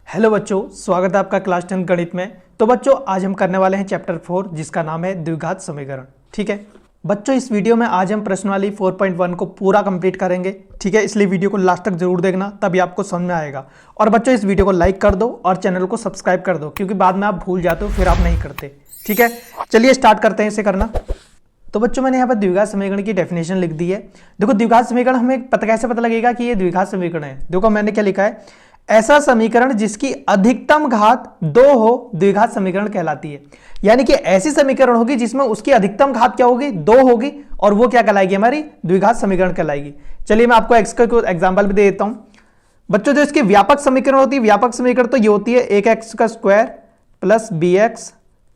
Hello बच्चों, स्वागत है आपका क्लास 10 गणित में। तो बच्चों आज हम करने वाले हैं चैप्टर 4 जिसका नाम है द्विघात समीकरण। ठीक है बच्चों, इस वीडियो में आज हम प्रश्नावली 4.1 को पूरा कंप्लीट करेंगे। ठीक है, इसलिए वीडियो को लास्ट तक जरूर देखना, तभी आपको समझ में आएगा। और बच्चों इस वीडियो को लाइक कर दो और चैनल को सब्सक्राइब कर दो, क्योंकि बाद में आप भूल जाते हो, फिर आप नहीं करते। ठीक है, चलिए स्टार्ट करते हैं इसे करना। तो बच्चों मैंने यहाँ पर द्विघात समीकरण की डेफिनेशन लिख दी है। देखो द्विघात समीकरण हमें कैसे पता लगेगा कि ये द्विघात समीकरण है। देखो मैंने क्या लिखा है, ऐसा समीकरण जिसकी अधिकतम घात 2 हो द्विघात समीकरण कहलाती है। यानी कि ऐसी समीकरण होगी जिसमें उसकी अधिकतम घात क्या होगी, 2 होगी, और वो क्या कहलाएगी, हमारी द्विघात समीकरण कहलाएगी। चलिए मैं आपको एक्स का एग्जाम्पल भी दे देता हूं। बच्चों जो इसकी व्यापक समीकरण होती है, व्यापक समीकरण तो ये होती है 1x का square plus bx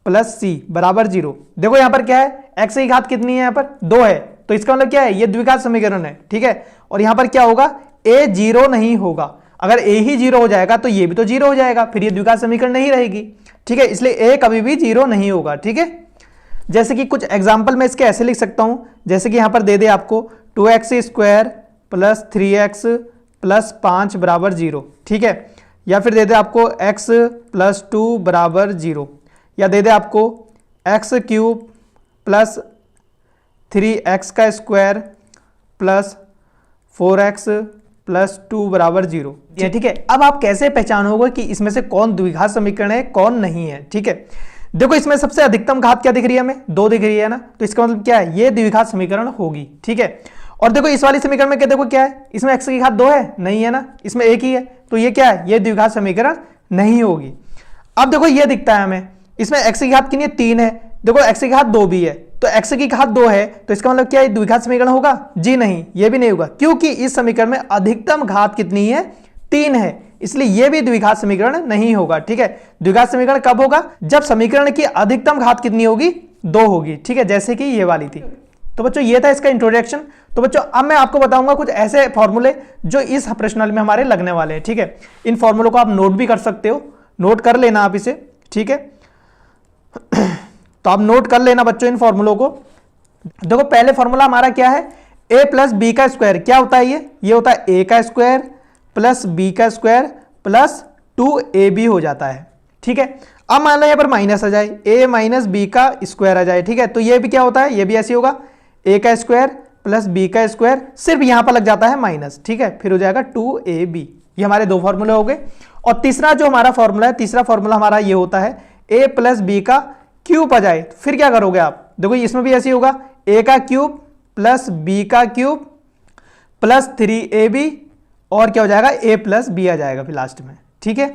plus c बराबर 0। देखो यहां पर क्या है, x की घात कितनी है, यहां पर 2 है, तो इसका मतलब क्या है, ये द्विघात समीकरण है। ठीक है, और यहां पर क्या होगा, a 0 नहीं होगा। अगर a ही 0 हो जाएगा तो ये भी तो 0 हो जाएगा, फिर ये द्विघात समीकरण नहीं रहेगी। ठीक है, इसलिए a कभी भी 0 नहीं होगा। ठीक है, जैसे कि कुछ एग्जांपल मैं इसके ऐसे लिख सकता हूं, जैसे कि यहां पर दे दे आपको 2x square plus 3x plus 5 बराबर 0। ठीक है, या फिर दे दे आपको x प्लस 2 बराबर 0, या दे दे आपको x क्यूब प्लस 3x का स्क्वायर प्लस 4x प्लस 2 बराबर 0। ठीक है, अब आप कैसे पहचानोगे कि इसमें से कौन द्विघात समीकरण है कौन नहीं है। ठीक है, देखो इसमें सबसे अधिकतम घात क्या दिख रही है, हमें 2 दिख रही है ना, तो इसका मतलब क्या है, ये द्विघात समीकरण होगी। ठीक है, और देखो इस वाली समीकरण में क्या, देखो क्या है, इसमें x की घात 2 है, नहीं है ना, इसमें 1 ही है, तो ये क्या है, ये द्विघात समीकरण नहीं होगी। अब देखो ये दिखता है हमें, इसमें x की घात कितनी है, 3 है, देखो x की घात 2 भी है, तो x की घात 2 है, तो इसका मतलब क्या है, द्विघात समीकरण होगा, जी नहीं, ये भी नहीं होगा, क्योंकि इस समीकरण में अधिकतम घात कितनी है, 3 है, इसलिए यह भी द्विघात समीकरण नहीं होगा। ठीक है, द्विघात समीकरण कब होगा, जब समीकरण की अधिकतम घात कितनी होगी, 2 होगी। ठीक है, जैसे कि ये वाली थी। तो बच्चों ये था इसका इंट्रोडक्शन। तो बच्चों अब मैं आपको बताऊंगा कुछ ऐसे फॉर्मूले जो इस प्रश्नावली में हमारे लगने वाले हैं। ठीक है, इन फॉर्मूलों को आप नोट भी कर सकते हो, नोट कर लेना आप इसे। ठीक है, तो आप नोट कर लेना बच्चों इन फॉर्मूलों को। देखो पहले फॉर्मूला हमारा क्या है, a प्लस बी का स्क्वायर, क्या होता है ये होता है a का स्क्वायर प्लस b का स्क्वायर प्लस 2ab हो जाता है। ठीक है, अब मान लो यहां पर माइनस आ जाए, a माइनस बी का स्क्वायर आ जाए। ठीक है, तो ये भी क्या होता है, ये भी ऐसे होगा, a का स्क्वायर प्लस b का स्क्वायर, सिर्फ यहां पर लग जाता है माइनस। ठीक है, फिर हो जाएगा 2ab। ये हमारे 2 फॉर्मूले हो गए। और तीसरा जो हमारा फॉर्मूला है, तीसरा फॉर्मूला हमारा ये होता है a प्लस बी का क्यूब आ जाए, फिर क्या करोगे आप, देखो इसमें भी ऐसे होगा, a का क्यूब प्लस b का क्यूब प्लस 3ab, और क्या हो जाएगा, a प्लस बी आ जाएगा फिर लास्ट में। ठीक है,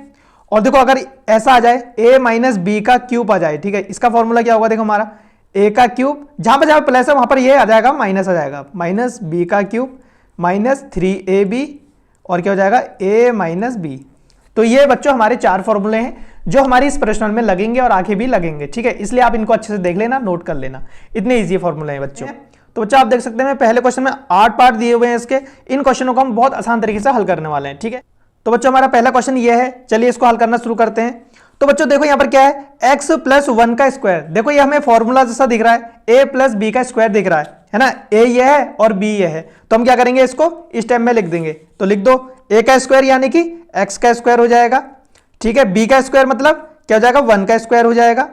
और देखो अगर ऐसा आ जाए a माइनस बी का क्यूब आ जाए, ठीक है, इसका फॉर्मूला क्या होगा, देखो हमारा a का क्यूब, जहां पर प्लस है वहां पर ये आ जाएगा माइनस आ जाएगा, माइनस बी का क्यूब माइनस 3ab, और क्या हो जाएगा, a माइनस बी। तो ये बच्चों हमारे 4 फॉर्मूले हैं जो हमारी इस प्रश्न में लगेंगे और आगे भी लगेंगे। ठीक है, इसलिए आप इनको अच्छे से देख लेना, नोट कर लेना, इतने इजी फॉर्मूले हैं बच्चों। तो बच्चों आप देख सकते हैं पहले क्वेश्चन में 8 पार्ट दिए हुए हैं इसके, इन क्वेश्चनों को हम बहुत आसान तरीके से हल करने वाले हैं। ठीक है, तो बच्चों हमारा पहला क्वेश्चन ये है, चलिए इसको हल करना शुरू करते हैं। तो बच्चों देखो यहां पर क्या है, x प्लस 1 का स्क्वायर, देखो ये हमें फॉर्मूला जैसा दिख रहा है, a प्लस बी का स्क्वायर दिख रहा है ना, a ये है और b ये है, तो हम क्या करेंगे, इसको इस टाइम में लिख देंगे। तो लिख दो a का स्क्वायर यानी कि x का स्क्वायर हो जाएगा। ठीक है, b का स्क्वायर मतलब क्या हो जाएगा, 1 का स्क्वायर हो जाएगा,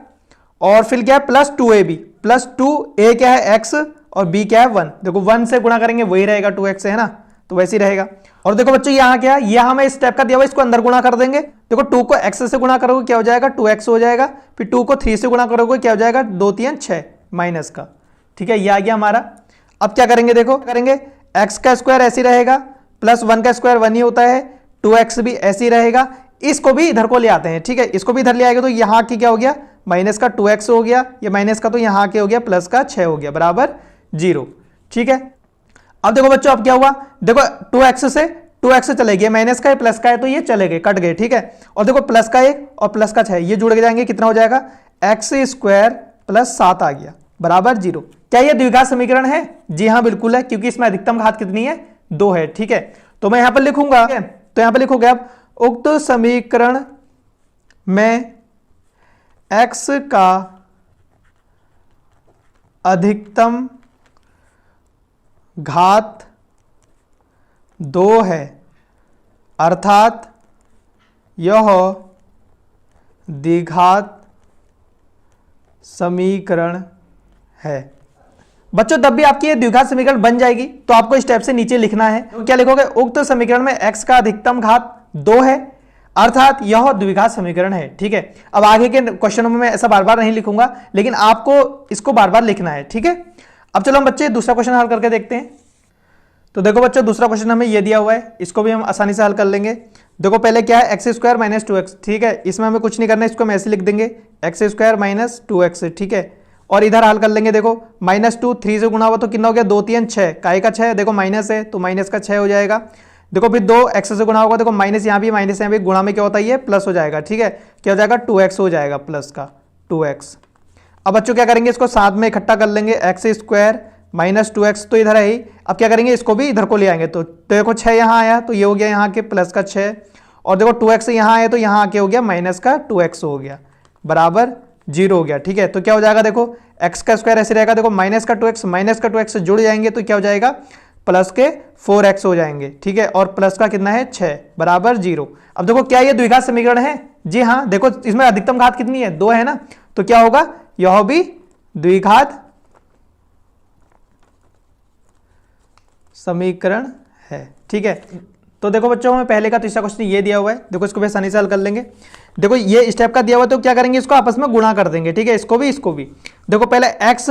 और फिर क्या है प्लस 2ab, प्लस 2a क्या है x और b क्या है 1, देखो 1 से गुणा करेंगे वही रहेगा 2x है ना, तो वैसे ही रहेगा। और देखो बच्चों यहाँ क्या है, यहाँ हमें इस स्टेप का दिया हुआ, इसको अंदर गुणा कर देंगे। देखो 2 को x से गुणा करोगे क्या हो जाएगा, 2x हो जाएगा, फिर 2 को 3 से गुणा करोगे क्या हो जाएगा, 2 3 6 माइनस का। ठीक है, ये आ गया हमारा। अब क्या करेंगे, देखो करेंगे x का स्क्वायर ऐसे रहेगा, प्लस 1 का स्क्वायर 1 ही होता है, 2x भी ऐसे ही रहेगा, इसको भी इधर को ले आते हैं। ठीक है, इसको भी इधर ले आएगा, तो यहाँ की क्या हो गया, माइनस का 2x हो गया, ये माइनस का तो यहाँ के हो गया प्लस का 6 हो गया बराबर 0। ठीक है, अब देखो बच्चों अब क्या हुआ, देखो 2x से चले गए, माइनस का है प्लस का है, तो ये चले गए, कट गए। ठीक है, और देखो प्लस का 1 और प्लस का 6 ये जुड़ के जाएंगे, कितना हो जाएगा, x स्क्वायर प्लस 7 आ गया बराबर 0। क्या ये द्विघात समीकरण है, जी हाँ बिल्कुल है, क्योंकि इसमें अधिकतम घात कितनी है, 2 है। ठीक है, तो मैं यहां पर लिखूंगा, तो यहां पर लिखोगे आप, उक्त समीकरण में x का अधिकतम घात 2 है, अर्थात यह द्विघात समीकरण है। बच्चों तब भी आपकी ये द्विघात समीकरण बन जाएगी तो आपको स्टेप से नीचे लिखना है। तो क्या लिखोगे, उक्त समीकरण में x का अधिकतम घात 2 है अर्थात यह द्विघात समीकरण है। ठीक है, अब आगे के क्वेश्चनों में मैं ऐसा बार बार नहीं लिखूंगा, लेकिन आपको इसको बार बार लिखना है। ठीक है, अब चलो हम बच्चे दूसरा क्वेश्चन हल करके देखते हैं। तो देखो बच्चों, दूसरा क्वेश्चन हमें ये दिया हुआ है, इसको भी हम आसानी से हल कर लेंगे। देखो पहले क्या है, एक्स स्क्वायर माइनस 2x। ठीक है, इसमें हमें कुछ नहीं करना है, इसको हम ऐसे लिख देंगे एक्स स्क्वायर माइनस 2x। ठीक है, और इधर हल कर लेंगे। देखो -2 3 से गुणा हुआ तो कितना हो गया, 2 3 6, काय का 6, देखो माइनस है तो माइनस का 6 हो जाएगा। देखो फिर 2 x से गुणा होगा, देखो माइनस यहाँ भी माइनस यहाँ भी, गुणा में क्या होता है, ये प्लस हो जाएगा। ठीक है, क्या हो जाएगा, 2x हो जाएगा, प्लस का 2x। अब बच्चों क्या करेंगे, इसको साथ में इकट्ठा कर लेंगे, एक्स स्क्वायर माइनस 2x तो इधर है ही। अब क्या करेंगे, इसको भी इधर को ले आएंगे। तो देखो 6 यहाँ आया तो ये हो गया यहाँ के प्लस का 6, और देखो 2x यहाँ आया तो यहाँ आके हो गया माइनस का 2x हो गया, बराबर 0 हो गया। ठीक है, तो क्या हो जाएगा, देखो x का स्क्वायर ऐसे रहेगा, देखो माइनस का 2x से जुड़ जाएंगे तो क्या हो जाएगा, प्लस के 4x हो जाएंगे। ठीक है, और प्लस का कितना है 6 बराबर 0। अब देखो क्या ये द्विघात समीकरण है, जी हाँ। देखो इसमें अधिकतम घात कितनी है, 2 है ना, तो क्या होगा, यह भी द्विघात समीकरण है। ठीक है, तो देखो बच्चों हमें पहले का तीसरा क्वेश्चन ये दिया हुआ है, देखो इसको भी आसानी से हल कर लेंगे। देखो ये स्टेप का दिया हुआ है तो क्या करेंगे, इसको आपस में गुणा कर देंगे। ठीक है, इसको भी देखो पहले x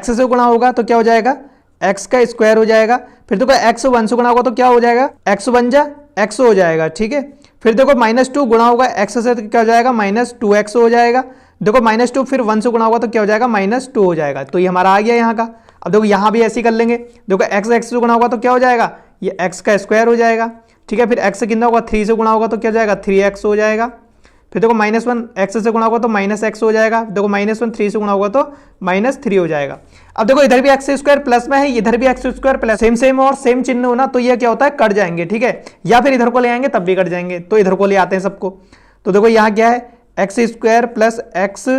से गुणा होगा तो क्या हो जाएगा, x का स्क्वायर हो जाएगा। फिर देखो x 1 से गुणा होगा तो क्या हो जाएगा, x 1 जा x हो जाएगा। ठीक है, फिर देखो -2 गुणा होगा x से तो क्या हो जाएगा, -2x हो जाएगा। देखो -2 फिर 1 से गुणा होगा तो क्या हो जाएगा, -2 हो जाएगा। तो ये हमारा आ गया यहाँ का। अब देखो यहाँ भी ऐसे ही कर लेंगे, देखो x से गुणा होगा तो क्या हो जाएगा, ये x का स्क्वायर हो जाएगा। ठीक है, फिर x से कितना होगा, 3 से गुणा होगा तो क्या हो जाएगा, 3x हो जाएगा। फिर देखो -1 x से गुणा होगा तो -x हो जाएगा। देखो -1 3 से गुणा होगा तो -3 हो जाएगा। अब देखो इधर भी x स्क्वायर प्लस में है, इधर भी x स्क्वायर प्लस, सेम और सेम चिन्ह हो ना, तो ये क्या होता है, कट जाएंगे। ठीक है, या फिर इधर को ले आएंगे तब भी कट जाएंगे, तो इधर को ले आते हैं सबको। तो देखो यहाँ क्या है, x square plus x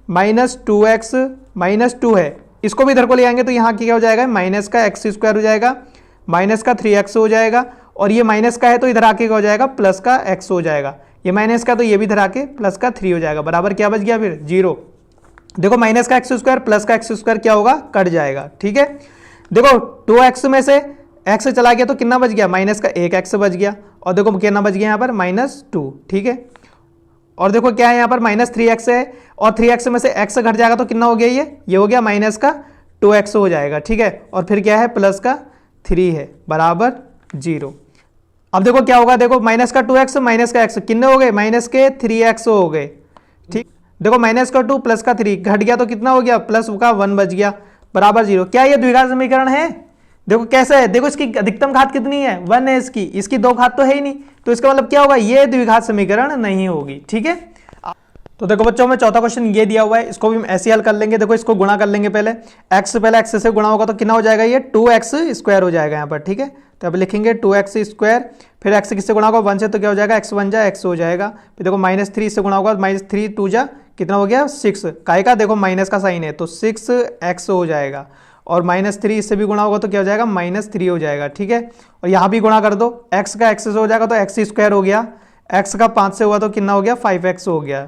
minus 2x minus 2 है, इसको भी इधर को ले आएंगे तो यहाँ क्या हो जाएगा, माइनस का x स्क्वायर हो जाएगा, माइनस का 3x हो जाएगा, और ये माइनस का है तो इधर आके क्या हो जाएगा, प्लस का x हो जाएगा। ये माइनस का तो ये भी इधर आके प्लस का 3 हो जाएगा, बराबर क्या बच गया, फिर 0। देखो माइनस का x स्क्वायर प्लस का x स्क्वायर क्या होगा, कट जाएगा। ठीक है, देखो 2x में से x चला गया तो कितना बच गया, माइनस का 1x बच गया, और देखो कितना बच गया यहाँ पर, -2। ठीक है, और देखो क्या है यहाँ पर -3x है, और 3x में से x घट जाएगा तो कितना हो गया, ये हो गया माइनस का 2x हो जाएगा। ठीक है, और फिर क्या है, प्लस का 3 है, बराबर 0। अब देखो क्या होगा, देखो माइनस का 2x माइनस का x कितने हो गए, माइनस के 3x हो गए। ठीक, देखो माइनस का 2 प्लस का 3 घट गया तो कितना हो गया, प्लस का 1 बच गया, बराबर 0। क्या ये द्विघात समीकरण है, देखो कैसे है, देखो इसकी अधिकतम घात कितनी है, 1 है, इसकी 2 घात तो है ही नहीं, तो इसका मतलब क्या होगा, ये द्विघात समीकरण नहीं होगी। ठीक है, तो देखो बच्चों हमें चौथा क्वेश्चन ये दिया हुआ है, इसको भी हम ऐसे हल कर लेंगे। देखो इसको गुणा कर लेंगे, पहले x से गुणा होगा तो कितना हो जाएगा, ये 2x स्क्वायर हो जाएगा यहाँ पर। ठीक है, तो अब लिखेंगे 2x स्क्वायर, फिर x किससे गुणा होगा, 1 से, तो क्या हो जाएगा, x 1 जा x हो जाएगा। फिर देखो -3 से गुणा होगा, -3 2 जा कितना हो गया, 6, काय का, देखो माइनस का साइन है तो 6x हो जाएगा, और -3 इससे भी गुणा होगा तो क्या हो जाएगा, -3 हो जाएगा। ठीक है, और यहाँ भी गुणा कर दो, x का x से हो जाएगा तो x स्क्वायर हो गया, x का 5 से हुआ तो कितना हो गया, 5x हो गया।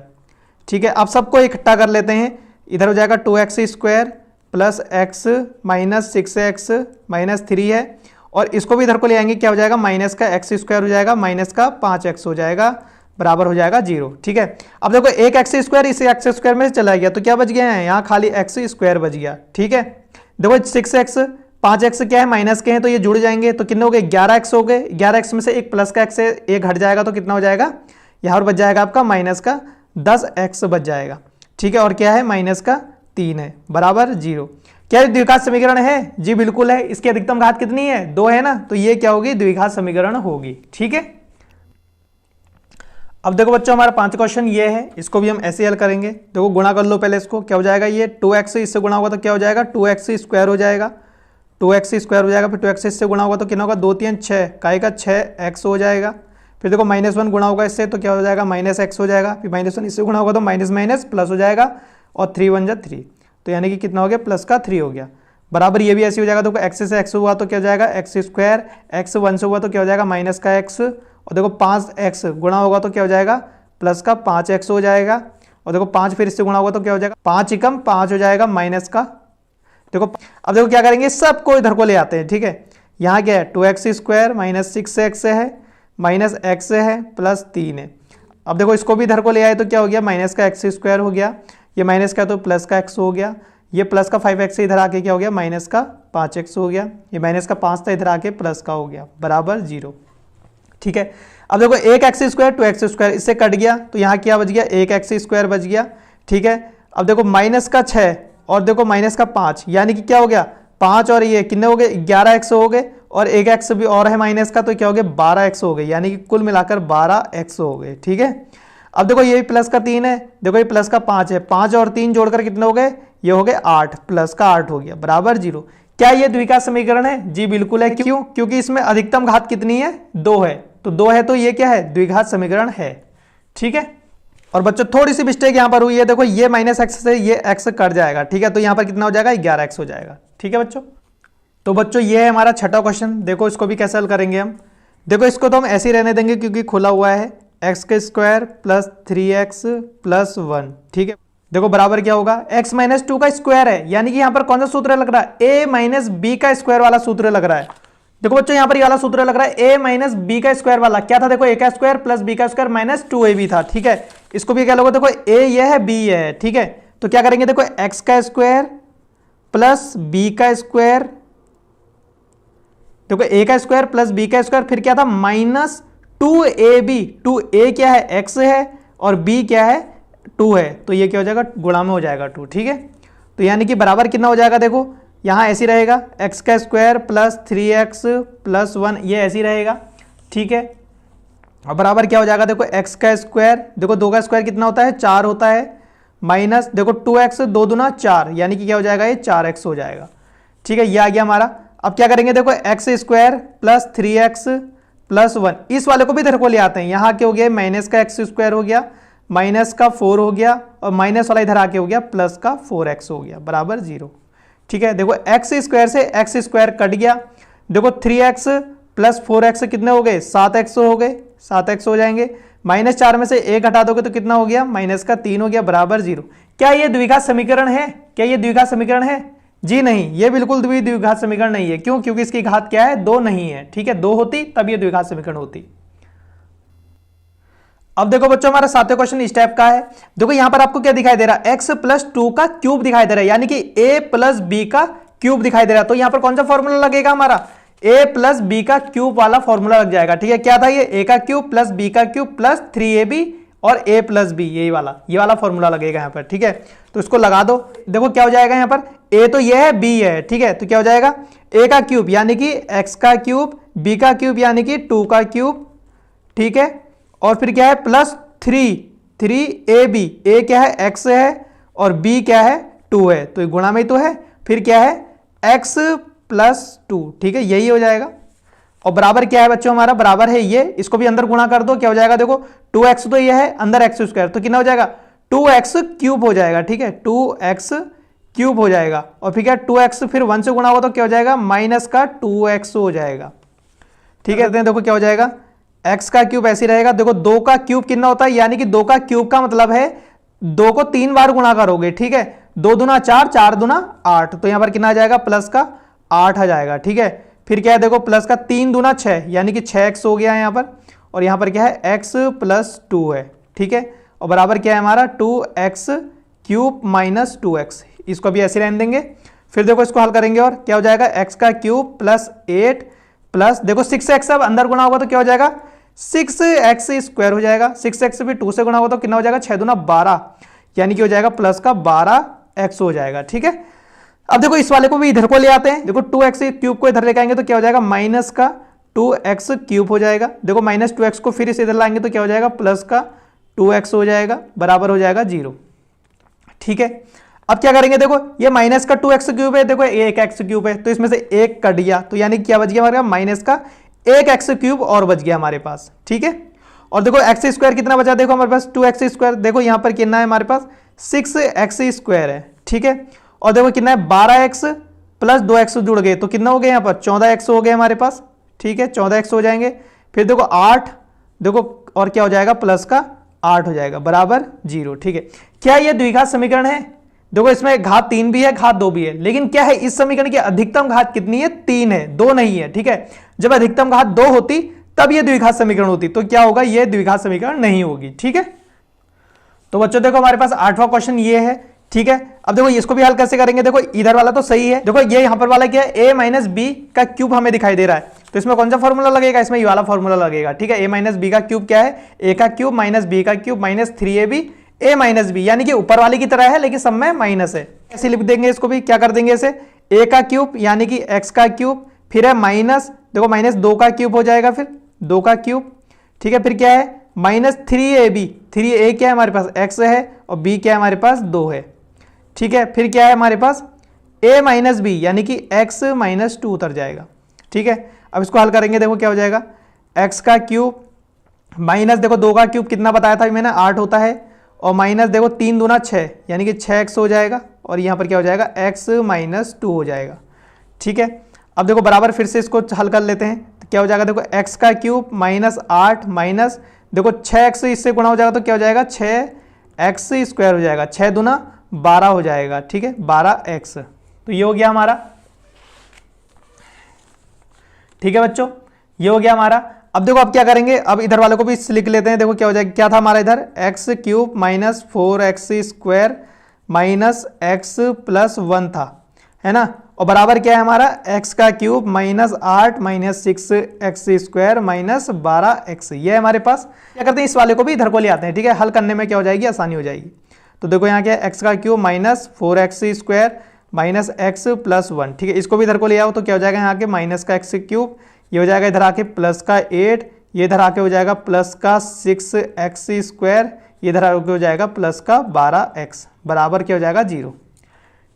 ठीक है, अब सबको इकट्ठा कर लेते हैं, इधर हो जाएगा 2x square plus x minus 6x minus 3 है, और इसको भी इधर को ले आएंगे, क्या हो जाएगा, माइनस का x स्क्वायर हो जाएगा, माइनस का 5x हो जाएगा, बराबर हो जाएगा 0। ठीक है, अब देखो एक x स्क्वायर इस x स्क्वायर में चला गया तो क्या बच गया है, यहाँ खाली x स्क्वायर बच गया। ठीक है, देखो 6x 5x क्या है, माइनस के हैं तो ये जुड़ जाएंगे, तो कितने हो गए, 11x हो गए। 11x में से एक प्लस का x है, एक घट जाएगा तो कितना हो जाएगा, यहाँ पर बच जाएगा आपका माइनस का 10x बच जाएगा। ठीक है, और क्या है, माइनस का 3 है, बराबर 0। क्या द्विघात समीकरण है, जी बिल्कुल है। इसकी अधिकतम घात कितनी है, 2 है ना, तो ये क्या होगी, द्विघात समीकरण होगी। ठीक है, अब देखो बच्चों हमारा 5 क्वेश्चन ये है, इसको भी हम ऐसे हल करेंगे। देखो गुणा कर लो पहले इसको, क्या हो जाएगा, ये 2x इससे गुणा होगा तो क्या हो जाएगा, 2x स्क्वायर हो जाएगा, 2x स्क्वायर हो जाएगा। फिर 2x इससे गुणा होगा तो कितना होगा, 2 3 6, काय का 6x हो जाएगा। फिर देखो -1 गुणा होगा इससे तो क्या हो जाएगा, -x हो जाएगा। फिर -1 इससे गुणा होगा तो माइनस माइनस प्लस हो जाएगा, और 3 1 जा 3, तो यानी कि कितना हो गया, प्लस का 3 हो गया, बराबर ये भी ऐसे हो जाएगा। देखो x से x हुआ तो क्या हो जाएगा, x स्क्वायर, x 1 से हुआ तो क्या हो जाएगा, माइनस का x, और देखो 5x गुणा होगा तो क्या हो जाएगा प्लस का 5x हो जाएगा, और देखो 5 फिर इससे गुणा होगा तो क्या हो जाएगा 5 एकम 5 हो जाएगा माइनस का। देखो अब देखो क्या करेंगे, सबको इधर को ले आते हैं, ठीक है। यहाँ क्या है 2x² माइनस 6x है माइनस x है प्लस 3 है। अब देखो इसको भी इधर को ले आए तो क्या हो गया माइनस का x² हो गया, ये माइनस का तो प्लस का x हो गया, ये प्लस का 5x से इधर आके क्या हो गया माइनस का 5x हो गया, ये माइनस का 5 था इधर आके प्लस का हो गया बराबर 0, ठीक है। अब देखो 1x² 2x² इससे कट गया तो यहाँ क्या बच गया 1x² बच गया, ठीक है। अब देखो माइनस का 6 और देखो माइनस का 5 यानी कि क्या हो गया 5 और ये कितने हो गए 11x हो गए, और 1x भी और है माइनस का तो क्या हो गया 12x हो गए, यानी कि कुल मिलाकर 12x हो गए, ठीक है। अब देखो ये प्लस का 3 है, देखो ये प्लस का 5 है, 5 और 3 जोड़कर कितने हो गए ये हो गए 8, प्लस का 8 हो गया बराबर 0। क्या ये द्विघात समीकरण है? जी बिल्कुल है। क्यों? क्योंकि इसमें अधिकतम घात कितनी है 2 है, तो 2 है तो ये क्या है द्विघात समीकरण है, ठीक है। और बच्चों थोड़ी सी मिस्टेक यहां पर हुई है, देखो ये माइनस एक्स से ये एक्स कट जाएगा, ठीक है, तो यहां पर कितना हो जाएगा 11x हो जाएगा, ठीक है बच्चों। तो बच्चों ये है हमारा छठा क्वेश्चन, देखो इसको भी कैसे हल करेंगे हम। देखो इसको तो हम ऐसे ही रहने देंगे क्योंकि खुला हुआ है, x² प्लस 3x प्लस 1, ठीक है। देखो बराबर क्या होगा x माइनस 2 का स्क्वायर है, यानी कि यहाँ पर कौन सा सूत्र लग रहा है a माइनस b का स्क्वायर वाला सूत्र लग रहा है। देखो बच्चों यहाँ पर ये वाला सूत्र लग रहा है a माइनस b का स्क्वायर वाला, क्या था देखो a का स्क्वायर प्लस b का स्क्वायर माइनस 2ab था, ठीक है। इसको भी क्या लोगे देखो a ये है b ये है, ठीक है। तो क्या करेंगे देखो x का स्क्वायर प्लस b का स्क्वायर, देखो a का स्क्वायर प्लस b का स्क्वायर, फिर क्या था माइनस 2ab, 2a क्या है x है और b क्या है 2 है, तो ये क्या हो जाएगा गुणा में हो जाएगा 2, ठीक है। तो यानी कि बराबर कितना हो जाएगा देखो यहाँ ऐसे रहेगा x का स्क्वायर प्लस 3x प्लस 1, ये ऐसे रहेगा, ठीक है। और बराबर क्या हो जाएगा देखो x का स्क्वायर, देखो 2 का स्क्वायर कितना होता है 4 होता है, माइनस देखो 2x 2 दूना 4, यानी कि क्या हो जाएगा ये 4x हो जाएगा, ठीक है। ये आ गया हमारा। अब क्या करेंगे देखो x square plus 3x plus 1, इस वाले को भी इधर को ले आते हैं, यहाँ क्या हो गया माइनस का x स्क्वायर हो गया माइनस का 4 हो गया, और माइनस वाला इधर आके हो गया प्लस का 4x हो गया बराबर 0, ठीक है। देखो x स्क्वायर से x स्क्वायर कट गया, देखो 3x प्लस 4x कितने हो गए 7x हो गए, 7x हो जाएंगे, माइनस 4 में से 1 हटा दोगे तो कितना हो गया माइनस का 3 हो गया बराबर 0। क्या ये द्विघात समीकरण है? क्या ये द्विघात समीकरण है? जी नहीं, ये बिल्कुल भी द्विघात समीकरण नहीं है। क्यों? क्योंकि इसकी घात क्या है 2 नहीं है, ठीक है, 2 होती तब ये द्विघात समीकरण होती। अब देखो बच्चों हमारा सातवें क्वेश्चन इस टाइप का है, देखो यहां पर आपको क्या दिखाई दे रहा है x प्लस 2 का क्यूब दिखाई दे रहा है, यानी कि a प्लस b का क्यूब दिखाई दे रहा है, तो यहां पर कौन सा फॉर्मूला लगेगा हमारा a प्लस b का क्यूब वाला फॉर्मूला लग जाएगा, ठीक है। क्या था ये a का क्यूब प्लस b का क्यूब प्लस 3ab और a प्लस b, ये वाला फॉर्मूला लगेगा यहाँ पर, ठीक है। तो इसको लगा दो, देखो क्या हो जाएगा यहाँ पर a तो ये है b है, ठीक है, तो क्या हो जाएगा a का क्यूब यानी कि x का क्यूब, b का क्यूब यानी कि 2 का क्यूब, ठीक है, और फिर क्या है प्लस 3ab, a क्या है x है और b क्या है 2 है, तो ये गुणा में ही तो है, फिर क्या है x प्लस 2, ठीक है, यही हो जाएगा। और बराबर क्या है बच्चों हमारा बराबर है ये, इसको भी अंदर गुणा कर दो, क्या हो जाएगा देखो 2x तो ये है अंदर x स्क्वायर, तो कितना हो जाएगा 2x क्यूब हो जाएगा, ठीक है, 2x क्यूब हो जाएगा, और फिर क्या 2x फिर 1 से गुणा होगा तो क्या हो जाएगा माइनस का 2x हो जाएगा, ठीक है। देखो क्या हो जाएगा x का क्यूब ऐसे रहेगा, देखो 2 का क्यूब कितना होता है, यानी कि 2 का क्यूब का मतलब है 2 को 3 बार गुणा करोगे, ठीक है, 2 दूना 4, 4 दूना 8, तो यहां पर कितना आ जाएगा प्लस का 8 आ जाएगा, ठीक है। फिर क्या है देखो प्लस का 3 दूना 6, यानी कि 6x हो गया यहां पर, और यहां पर क्या है x प्लस 2 है, ठीक है, और बराबर क्या है हमारा 2x क्यूब माइनस 2x, इसको भी ऐसे रहने देंगे। फिर देखो इसको हल करेंगे और क्या हो जाएगा x का क्यूब प्लस 8 प्लस देखो 6x, अब अंदर गुणा होगा तो क्या हो जाएगा 6x स्क्वायर हो जाएगा, 6x भी 2 से गुणा होगा तो कितना हो जाएगा 6 दूना 12, यानी कि हो जाएगा प्लस का 12x हो जाएगा, ठीक है। अब देखो इस वाले को भी इधर को ले आते हैं, देखो 2x क्यूब को इधर लेके आएंगे तो क्या हो जाएगा माइनस का 2x क्यूब हो जाएगा, देखो माइनस 2x को फिर इसे इधर लाएंगे तो क्या हो जाएगा प्लस का 2x हो जाएगा बराबर हो जाएगा 0, ठीक है। अब क्या करेंगे देखो ये माइनस का 2x क्यूब है, देखो एक x क्यूब है, तो इसमें से एक कट गया, तो यानी क्या बच गया हमारे माइनस का एक x क्यूब और बच गया हमारे पास, ठीक है। और देखो x स्क्वायर कितना बचा, देखो हमारे पास 2x स्क्वायर, देखो यहां पर कितना है हमारे पास 6x स्क्वायर है, ठीक है। और देखो कितना है 12x प्लस 2x जुड़ गए तो कितना हो गया यहाँ पर 14x हो गए हमारे पास, ठीक है, 14x हो जाएंगे। फिर देखो 8 देखो और क्या हो जाएगा, प्लस का 8 हो जाएगा बराबर 0। ठीक है, क्या ये द्विघात समीकरण है? देखो इसमें घात 3 भी है, घात 2 भी है, लेकिन क्या है इस समीकरण की अधिकतम घात कितनी है? 3 है, 2 नहीं है। ठीक है, जब अधिकतम घात 2 होती तब ये द्विघात समीकरण होती, तो क्या होगा, ये द्विघात समीकरण नहीं होगी। ठीक है, तो बच्चों देखो हमारे पास 8वां क्वेश्चन ये है। ठीक है, अब देखो इसको भी हल कैसे करेंगे, देखो इधर वाला तो सही है, देखो ये यहां पर वाला क्या है, a माइनस बी का क्यूब हमें दिखाई दे रहा है, तो इसमें कौन सा फॉर्मूला लगेगा, इसमें ये वाला फॉर्मूला लगेगा। ठीक है, a माइनस बी का क्यूब क्या है, a का क्यूब माइनस बी का cube minus 3ab a minus B, यानी कि ऊपर वाले की तरह है लेकिन सब में माइनस है। ऐसे लिख देंगे इसको भी, क्या कर देंगे इसे, a का क्यूब यानी कि x का क्यूब, फिर है माइनस, देखो माइनस 2 का क्यूब हो जाएगा, फिर 2 का क्यूब। ठीक है, फिर क्या है माइनस 3ab, 3a क्या है हमारे पास x है और b क्या है हमारे पास 2 है। ठीक है, फिर क्या है हमारे पास a माइनस बी यानी कि x माइनस 2 उतर जाएगा। ठीक है, अब इसको हल करेंगे, देखो क्या हो जाएगा, x का क्यूब माइनस देखो 2 का क्यूब कितना बताया था मैंने, 8 होता है, और माइनस देखो 3 दूना 6 यानी कि 6x हो जाएगा, और यहाँ पर क्या हो जाएगा x माइनस 2 हो जाएगा। ठीक है, अब देखो बराबर फिर से इसको हल कर लेते हैं, तो क्या हो जाएगा, देखो x का क्यूब माइनस 8 माइनस देखो 6x इससे गुणा हो जाएगा तो क्या हो जाएगा 6x स्क्वायर हो जाएगा, 6 दूना 12 हो जाएगा। ठीक है, 12x, तो ये हो गया हमारा। ठीक है बच्चों, ये हो गया हमारा। अब देखो अब क्या करेंगे, अब इधर वाले को भी लिख लेते हैं, देखो क्या हो जाएगा, क्या था हमारा इधर x cube minus 4x square minus x plus 1 था, है ना, और बराबर क्या है हमारा x का cube minus 8 minus 6x square minus 12x, ये है हमारे पास। क्या करते हैं, इस वाले को भी इधर को ले आते हैं। ठीक है, हल करने में क्या हो जाएगी, आसानी हो जाएगी। तो देखो यहाँ क्या है, x का cube minus 4x square minus x plus 1। ठीक है, इसको भी इधर को ले आओ तो क्या हो जाएगा, यहाँ के माइनस का x क्यूब, ये हो जाएगा इधर आके प्लस का 8, ये इधर आके हो जाएगा प्लस का 6x स्क्वायर, ये इधर आके हो जाएगा प्लस का 12x, बराबर क्या हो जाएगा 0।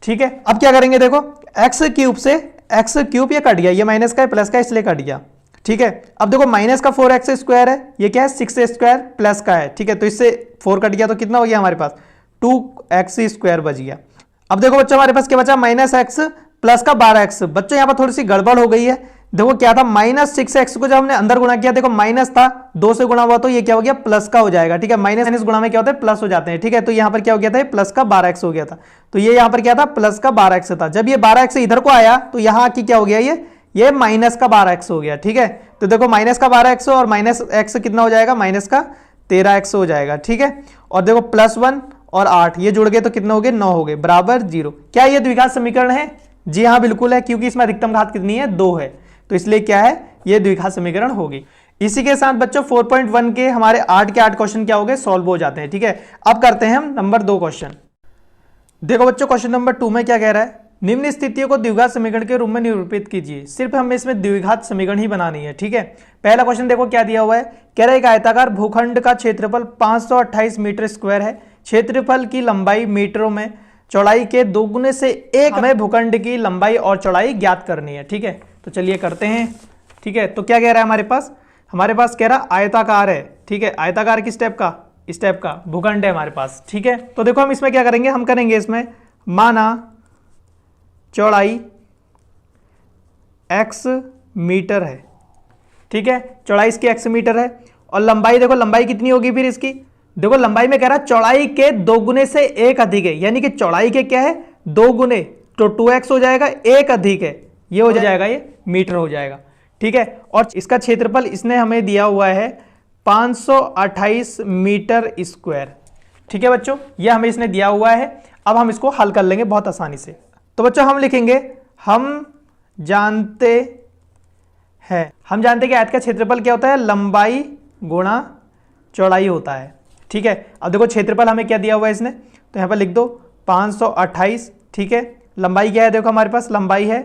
ठीक है, अब क्या करेंगे, देखो x क्यूब से x क्यूब ये कट गया, ये माइनस का है प्लस का इसलिए कट गया। ठीक है, अब देखो माइनस का 4x स्क्वायर है, ये क्या है 6 स्क्वायर प्लस का है। ठीक है, तो इससे 4 कट गया तो कितना हो गया हमारे पास 2x स्क्वायर बच गया। अब देखो बच्चों हमारे पास क्या बचा, माइनस x प्लस का 12x। बच्चों यहाँ पर थोड़ी सी गड़बड़ हो गई है, देखो क्या था माइनस 6x को जब हमने अंदर गुणा किया, देखो माइनस था 2 से गुणा हुआ तो ये क्या हो गया प्लस का हो जाएगा। ठीक है, माइनस माइनस गुणा में क्या होता है प्लस हो जाते हैं। ठीक है, तो यहाँ पर क्या हो गया था, प्लस का 12x हो गया था, तो ये यहाँ पर क्या था प्लस का 12x था। जब ये 12x इधर को आया तो यहाँ की क्या हो गया, ये माइनस का 12x हो गया। ठीक है, तो देखो माइनस का 12x और माइनस x कितना हो जाएगा, माइनस का 13x हो जाएगा। ठीक है, और देखो प्लस 1 और 8 ये जुड़ गए तो कितने हो गए 9 हो गए, बराबर 0। क्या ये द्विघात समीकरण है? जी हाँ बिल्कुल है, क्योंकि इसमें अधिकतम घात कितनी है 2 है, तो इसलिए क्या है ये द्विघात समीकरण होगी। इसी के साथ बच्चों 4.1 के हमारे 8 के 8 क्वेश्चन क्या हो गए, सॉल्व हो जाते हैं। ठीक है, अब करते हैं हम नंबर 2 क्वेश्चन। देखो बच्चों क्वेश्चन नंबर 2 में क्या कह रहा है, निम्न स्थितियों को द्विघात समीकरण के रूप में निरूपित कीजिए। सिर्फ हमें इसमें द्विघात समीकरण ही बनानी है। ठीक है, पहला क्वेश्चन देखो क्या दिया हुआ है, कह रहा है एक आयताकार भूखंड का क्षेत्रफल 528 मीटर स्क्वायर है, क्षेत्रफल की लंबाई मीटरों में, चौड़ाई के दोगुने से एक, हमें भूखंड की लंबाई और चौड़ाई ज्ञात करनी है। ठीक है, तो चलिए करते हैं। ठीक है, तो क्या कह रहा है हमारे पास कह रहा आयताकार है। ठीक है, आयताकार किस टाइप का, इस टाइप का भूखंड है हमारे पास। ठीक है, तो देखो हम इसमें क्या करेंगे, हम करेंगे इसमें माना चौड़ाई x मीटर है। ठीक है, चौड़ाई इसकी x मीटर है, और लंबाई देखो लंबाई कितनी होगी फिर इसकी, देखो लंबाई में कह रहा है चौड़ाई के 2 गुने से 1 अधिक है, यानी कि चौड़ाई के क्या है 2 गुने, तो 2x हो जाएगा, 1 अधिक है ये हो जाएगा, ये मीटर हो जाएगा। ठीक है, और इसका क्षेत्रफल इसने हमें दिया हुआ है 528 मीटर स्क्वायर। ठीक है बच्चों, ये हमें इसने दिया हुआ है। अब हम इसको हल कर लेंगे बहुत आसानी से। तो बच्चों हम लिखेंगे, हम जानते हैं कि आयत का क्षेत्रफल क्या होता है, लंबाई गुणा चौड़ाई होता है। ठीक है, अब देखो क्षेत्रफल हमें क्या दिया हुआ है इसने, तो यहाँ पर लिख दो 528। ठीक है, लंबाई क्या है, देखो हमारे पास लंबाई है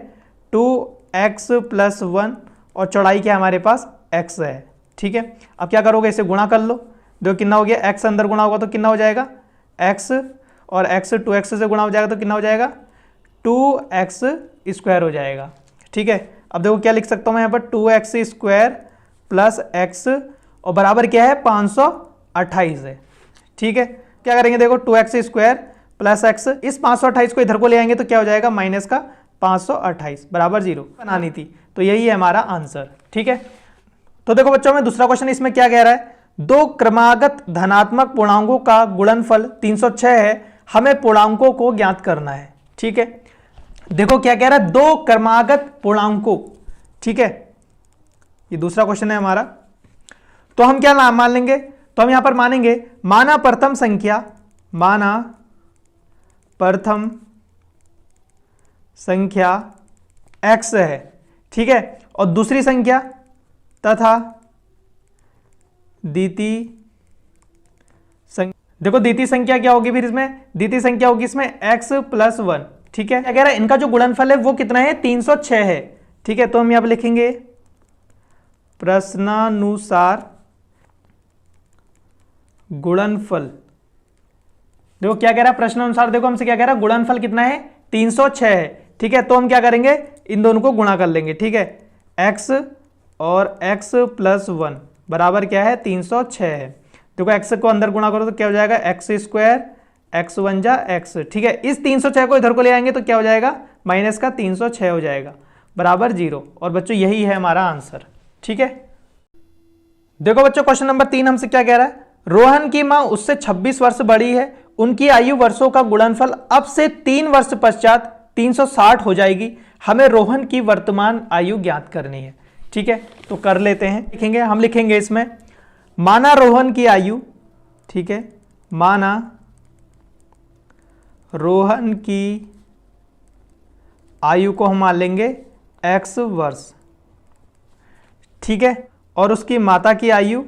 2x प्लस 1 और चौड़ाई क्या है हमारे पास x है। ठीक है, अब क्या करोगे, इसे गुणा कर लो, देखो कितना हो गया, x अंदर गुणा होगा तो कितना हो जाएगा x, और x 2x से गुणा हो जाएगा तो कितना हो जाएगा 2x स्क्वायर हो जाएगा। ठीक है, अब देखो क्या लिख सकता हूँ मैं यहाँ पर 2x स्क्वायर प्लस x, और बराबर क्या है 528 है। ठीक है, क्या करेंगे, देखो 2x स्क्वायर प्लस x, इस 528 को इधर को ले आएंगे तो क्या हो जाएगा माइनस का 528 बराबर 0 बनानी थी, तो यही है हमारा आंसर। ठीक है, तो देखो बच्चों में दूसरा क्वेश्चन इसमें क्या कह रहा है, दो क्रमागत धनात्मक पूर्णांकों का गुणनफल 306 है, हमें पूर्णांकों को ज्ञात करना है। ठीक है, देखो क्या कह रहा है, दो क्रमागत पूर्णांकों। ठीक है, ये दूसरा क्वेश्चन है हमारा। तो हम क्या नाम मान लेंगे, तो हम यहां पर मानेंगे माना प्रथम संख्या, माना प्रथम संख्या x है। ठीक है, और दूसरी संख्या तथा द्वितीय संख्या, देखो द्वितीय संख्या क्या होगी, फिर इसमें द्वितीय संख्या होगी इसमें x + 1। ठीक है, क्या कह रहा है, इनका जो गुणनफल है वो कितना है, 306 है। ठीक है, तो हम यहां पर लिखेंगे प्रश्नानुसार गुणनफल। देखो क्या कह रहा है, प्रश्नानुसार देखो हमसे क्या कह रहा है, गुणनफल कितना है, 306 है। ठीक है, तो हम क्या करेंगे, इन दोनों को गुणा कर लेंगे। ठीक है, x और x + 1 बराबर क्या है, 306 है। देखो x को अंदर गुणा करो तो क्या हो जाएगा, x² x1 जा x। ठीक है, इस 306 को इधर को ले आएंगे तो क्या हो जाएगा, माइनस का 306 हो जाएगा बराबर 0। और बच्चों यही है हमारा आंसर। ठीक है, देखो बच्चों क्वेश्चन नंबर 3 हमसे क्या कह रहा है, रोहन की मां उससे 26 वर्ष बड़ी है, उनकी आयु वर्षों का गुणनफल अब से 3 वर्ष पश्चात 360 हो जाएगी, हमें रोहन की वर्तमान आयु ज्ञात करनी है। ठीक है, तो कर लेते हैं, लिखेंगे, हम लिखेंगे इसमें माना रोहन की आयु। ठीक है, माना रोहन की आयु को हम मान लेंगे x वर्ष। ठीक है, और उसकी माता की आयु,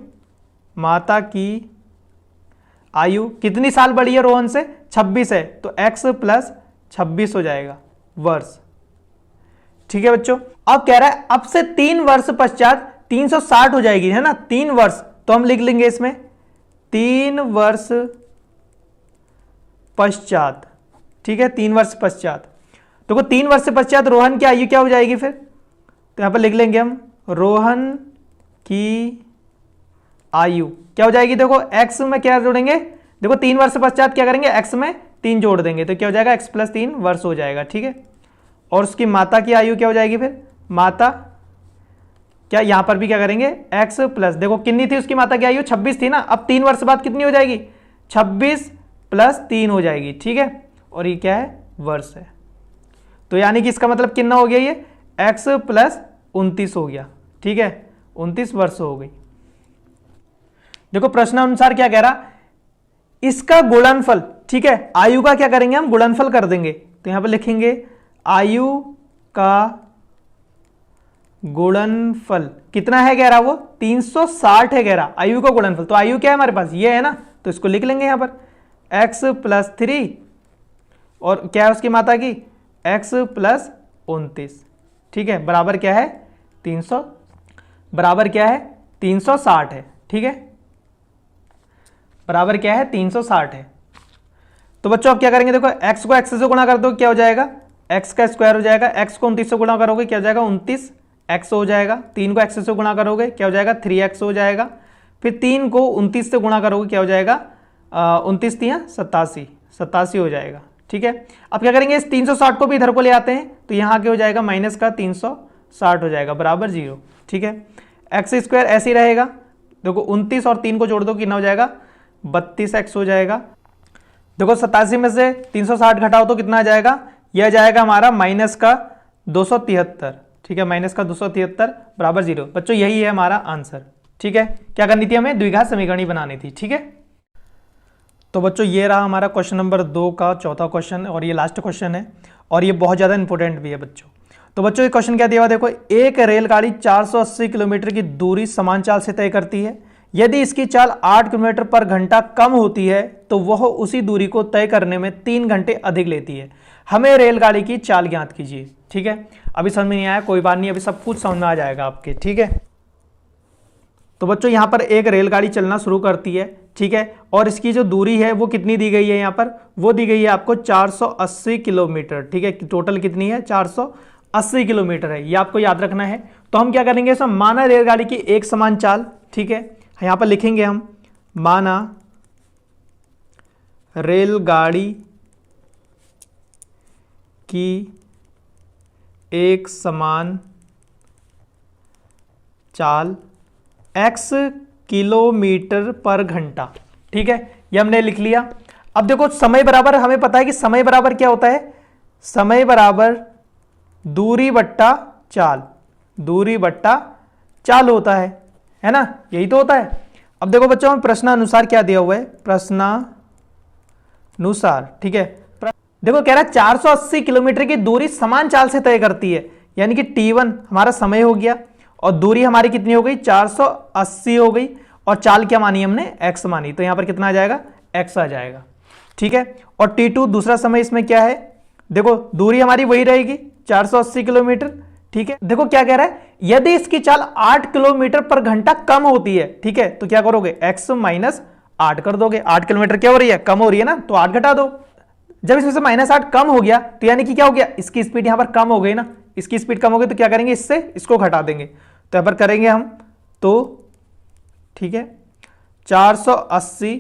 माता की आयु कितनी साल बढ़ी है रोहन से, 26 है, तो x + 26 हो जाएगा वर्ष। ठीक है बच्चों, अब कह रहा है अब से 3 वर्ष पश्चात 360 हो जाएगी, है ना, 3 वर्ष, तो हम लिख लेंगे इसमें 3 वर्ष पश्चात। ठीक है, 3 वर्ष पश्चात, देखो 3 वर्ष पश्चात रोहन की आयु क्या हो जाएगी फिर, तो यहां पर लिख लेंगे हम रोहन की आयु क्या हो जाएगी, देखो x में क्या जोड़ेंगे, देखो 3 वर्ष पश्चात क्या करेंगे, x में 3 जोड़ देंगे तो क्या हो जाएगा, x + 3 वर्ष हो जाएगा। ठीक है, और उसकी माता की आयु क्या हो जाएगी फिर, माता क्या, यहां पर भी क्या करेंगे x प्लस, देखो कितनी थी उसकी माता की आयु, 26 थी ना, अब 3 वर्ष बाद कितनी हो जाएगी, 26 + 3 हो जाएगी। ठीक है, और ये क्या है, वर्ष है, तो यानी कि इसका मतलब कितना हो गया, ये x + 29 हो गया। ठीक है, 29 वर्ष हो गई। देखो प्रश्नानुसार क्या कह रहा, इसका गुणनफल। ठीक है, आयु का क्या करेंगे हम, गुणनफल कर देंगे, तो यहां पर लिखेंगे आयु का गुणनफल कितना है, कह रहा वो 360 है, कह रहा आयु का गुणनफल, तो आयु क्या है हमारे पास, ये है ना, तो इसको लिख लेंगे यहां पर x + 3 और क्या है उसकी माता की x + 29। ठीक है, बराबर क्या है 300, बराबर क्या है 360 है। ठीक है, बराबर क्या है 360 है। तो बच्चों अब क्या करेंगे, देखो x को x से गुणा कर दो क्या हो जाएगा, x का स्क्वायर हो जाएगा, x को 29 से गुणा करोगे क्या हो जाएगा 29x हो जाएगा, 3 को x से गुणा करोगे क्या हो जाएगा 3x हो जाएगा, फिर 3 को 29 से गुणा करोगे क्या हो जाएगा 29 3 87 87 हो जाएगा। ठीक है, अब क्या करेंगे, इस 360 को भी इधर को ले आते हैं तो यहाँ क्या हो जाएगा माइनस का 360 हो जाएगा बराबर 0। ठीक है, x² ऐसे ही रहेगा, देखो 29 और 3 को जोड़ दो कितना हो जाएगा 32x हो जाएगा। देखो 87 में से 360 घटाओ तो कितना आ जाएगा, यह जाएगा हमारा माइनस का 273। ठीक है, माइनस का 273 बराबर 0। बच्चों यही है हमारा आंसर। ठीक है, क्या करनी थी हमें, द्विघात समीकरणी बनानी थी। ठीक है, तो बच्चों ये रहा हमारा क्वेश्चन नंबर 2 का चौथा क्वेश्चन और ये लास्ट क्वेश्चन है और ये बहुत ज़्यादा इंपॉर्टेंट भी है बच्चों। तो बच्चों ये क्वेश्चन क्या दिया हुआ, देखो एक रेलगाड़ी 480 किलोमीटर की दूरी समान चाल से तय करती है, यदि इसकी चाल 8 किलोमीटर पर घंटा कम होती है तो वह उसी दूरी को तय करने में 3 घंटे अधिक लेती है, हमें रेलगाड़ी की चाल ज्ञात कीजिए। ठीक है, अभी समझ में नहीं आया कोई बात नहीं, अभी सब कुछ समझ में आ जाएगा आपके। ठीक है, तो बच्चों यहां पर एक रेलगाड़ी चलना शुरू करती है। ठीक है, और इसकी जो दूरी है वो कितनी दी गई है, यहां पर वो दी गई है आपको 480 किलोमीटर। ठीक है, टोटल कितनी है 480 किलोमीटर है, ये आपको याद रखना है। तो हम क्या करेंगे, इसमें माना रेलगाड़ी की एक समान चाल। ठीक है, यहां पर लिखेंगे हम माना रेलगाड़ी की एक समान चाल x किलोमीटर पर घंटा। ठीक है, ये हमने लिख लिया। अब देखो समय बराबर, हमें पता है कि समय बराबर क्या होता है, समय बराबर दूरी बट्टा चाल, दूरी बट्टा चाल होता है ना, यही तो होता है। अब देखो बच्चों हमें प्रश्नानुसार क्या दिया हुआ है, प्रश्नानुसार। ठीक है, देखो कह रहा है 480 किलोमीटर की दूरी समान चाल से तय करती है, यानी कि t1 हमारा समय हो गया और दूरी हमारी कितनी हो गई 480 हो गई, और चाल क्या मानी हमने, x मानी, तो यहां पर कितना आ जाएगा, x आ जाएगा। ठीक है, और t2 दूसरा समय इसमें क्या है, देखो दूरी हमारी वही रहेगी 480 किलोमीटर। ठीक है, देखो क्या कह रहा है, यदि इसकी चाल 8 किलोमीटर पर घंटा कम होती है, ठीक है, तो क्या करोगे, x माइनस 8 कर दोगे। 8 किलोमीटर क्या हो रही है, कम हो रही है ना, तो 8 घटा दो। जब इसमें से -8 कम हो गया तो यानी कि क्या हो गया, इसकी स्पीड यहां पर कम हो गई ना, इसकी स्पीड कम हो गई, तो क्या करेंगे, इससे इसको घटा देंगे, तो यहां पर करेंगे हम तो, ठीक है, 480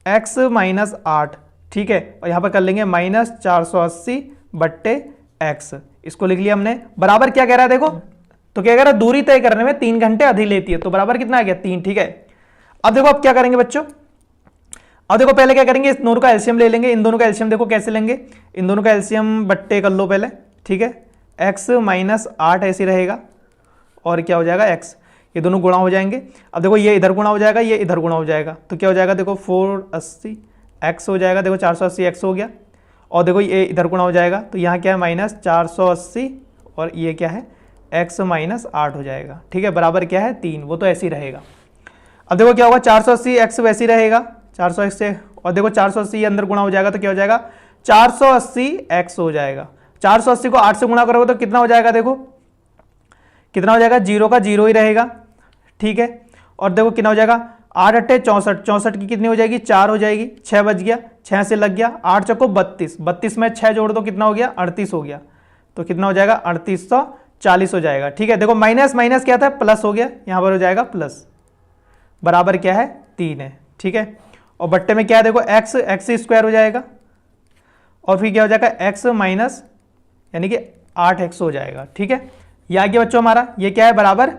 x माइनस 8, ठीक है, और यहां पर कर लेंगे -480 बट्टे x, इसको लिख लिया हमने। बराबर क्या कह रहा है, देखो तो क्या कह रहा है, दूरी तय करने में 3 घंटे अधिक लेती है, तो बराबर कितना आ गया, 3। ठीक है, अब देखो अब क्या करेंगे बच्चों, अब देखो पहले क्या करेंगे, इस दोनों का एलसीएम ले लेंगे। इन दोनों का एलसीएम देखो कैसे लेंगे, इन दोनों का एलसीएम बट्टे कर लो पहले। ठीक है, x माइनस 8 ऐसे रहेगा, और क्या हो जाएगा x, ये दोनों गुणा हो जाएंगे। अब देखो ये इधर गुणा हो जाएगा, ये इधर गुणा हो जाएगा, तो क्या हो जाएगा, देखो 480 x हो जाएगा, देखो 480 x हो गया, और देखो ये इधर गुणा हो जाएगा, तो यहाँ क्या है -480, और ये क्या है x माइनस 8 हो जाएगा। ठीक है, बराबर क्या है 3, वो तो ऐसे ही रहेगा। अब देखो क्या होगा, 480 x वैसे ही रहेगा 480 से, और देखो 480 अंदर गुणा हो जाएगा, तो क्या हो जाएगा 480 x हो जाएगा। 480 को 8 से गुणा करोगे तो कितना हो जाएगा, देखो कितना हो जाएगा, 0 का 0 ही रहेगा। ठीक है, और देखो कितना हो जाएगा, 8 अट्ठे 64, 64 की कितनी हो जाएगी, 4 हो जाएगी, 6 बच गया, 6 से लग गया, 8 चौको 32, 32 में 6 जोड़ दो कितना हो गया, 38 हो गया, तो कितना हो जाएगा 3840 हो जाएगा। ठीक है, देखो माइनस माइनस क्या था, प्लस हो गया, यहां पर हो जाएगा प्लस, बराबर क्या है 3 है। ठीक है, और बट्टे में क्या है, देखो x स्क्वायर हो जाएगा, और फिर क्या हो जाएगा x माइनस यानी कि 8x हो जाएगा। ठीक है, ये आ गया बच्चों हमारा, ये क्या है, बराबर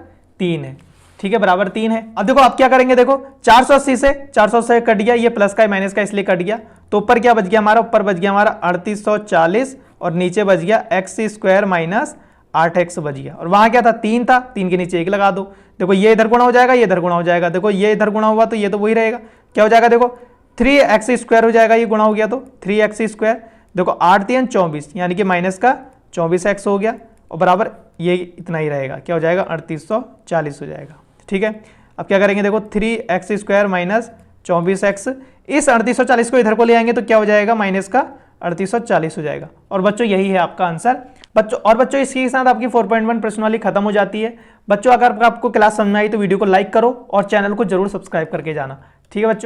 3 है। ठीक है, बराबर 3 है। अब देखो आप क्या करेंगे, देखो 480 से 480 कट गया, ये प्लस का माइनस का इसलिए कट गया, तो ऊपर क्या बच गया हमारा, ऊपर बच गया हमारा 3840, और नीचे बच गया x स्क्वायर माइनस 8x बच गया, और वहां क्या था 3 था, 3 के नीचे 1 लगा दो। देखो ये इधर गुणा हो जाएगा, ये इधर गुणा हो जाएगा, देखो ये इधर गुणा हुआ तो ये तो वही रहेगा, क्या हो जाएगा, देखो 3x स्क्वायर हो जाएगा, ये गुणा हो गया तो 3x स्क्वायर, देखो 8 3 24 यानी कि माइनस का 24x हो गया, और बराबर ये इतना ही रहेगा, क्या हो जाएगा 3840 हो जाएगा। ठीक है, अब क्या करेंगे, देखो 3x स्क्वायर माइनस 24x, इस 3840 को इधर को ले आएंगे तो क्या हो जाएगा, माइनस का 3840 हो जाएगा। और बच्चों यही है आपका आंसर। बच्चों इसके साथ आपकी 4.1 प्रश्नावली खत्म हो जाती है। बच्चों अगर आपको क्लास समझ में आई तो वीडियो को लाइक करो और चैनल को जरूर सब्सक्राइब करके जाना। ठीक है बच्चों।